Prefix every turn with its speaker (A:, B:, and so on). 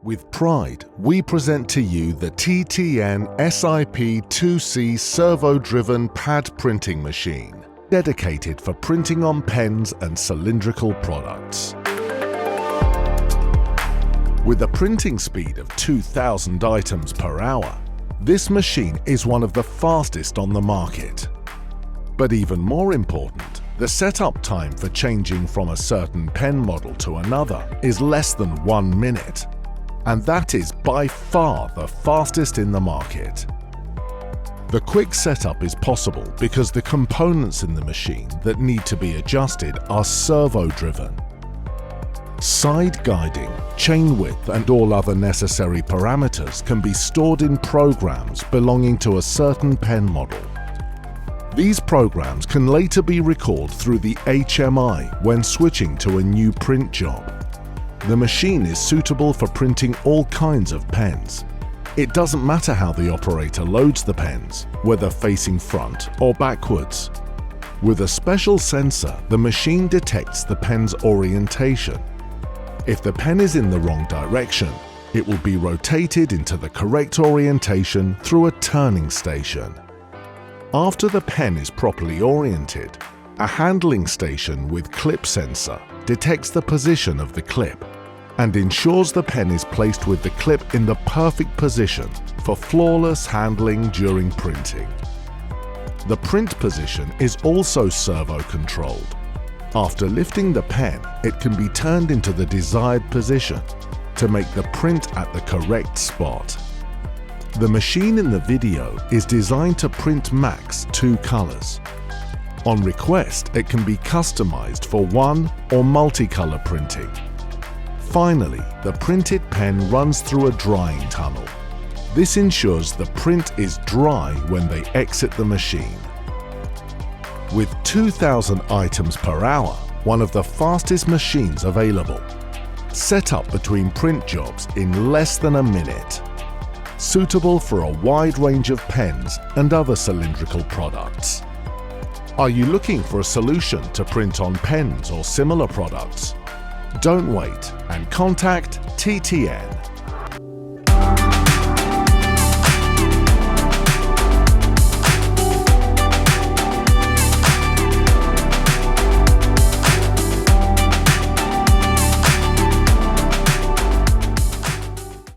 A: With pride, we present to you the TTN SIP2C servo-driven pad printing machine, dedicated for printing on pens and cylindrical products. With a printing speed of 2,000 items per hour, this machine is one of the fastest on the market. But even more important, the setup time for changing from a certain pen model to another is less than 1 minute. And that is by far the fastest in the market. The quick setup is possible because the components in the machine that need to be adjusted are servo-driven. Side guiding, chain width and all other necessary parameters can be stored in programs belonging to a certain pen model. These programs can later be recalled through the HMI when switching to a new print job. The machine is suitable for printing all kinds of pens. It doesn't matter how the operator loads the pens, whether facing front or backwards. With a special sensor, the machine detects the pen's orientation. If the pen is in the wrong direction, it will be rotated into the correct orientation through a turning station. After the pen is properly oriented, a handling station with clip sensor detects the position of the clip and ensures the pen is placed with the clip in the perfect position for flawless handling during printing. The print position is also servo-controlled. After lifting the pen, it can be turned into the desired position to make the print at the correct spot. The machine in the video is designed to print max 2 colors. On request, it can be customized for one or multicolor printing. Finally, the printed pen runs through a drying tunnel. This ensures the print is dry when they exit the machine. With 2,000 items per hour, one of the fastest machines available. Set up between print jobs in less than a minute. Suitable for a wide range of pens and other cylindrical products. Are you looking for a solution to print on pens or similar products? Don't wait and contact TTN.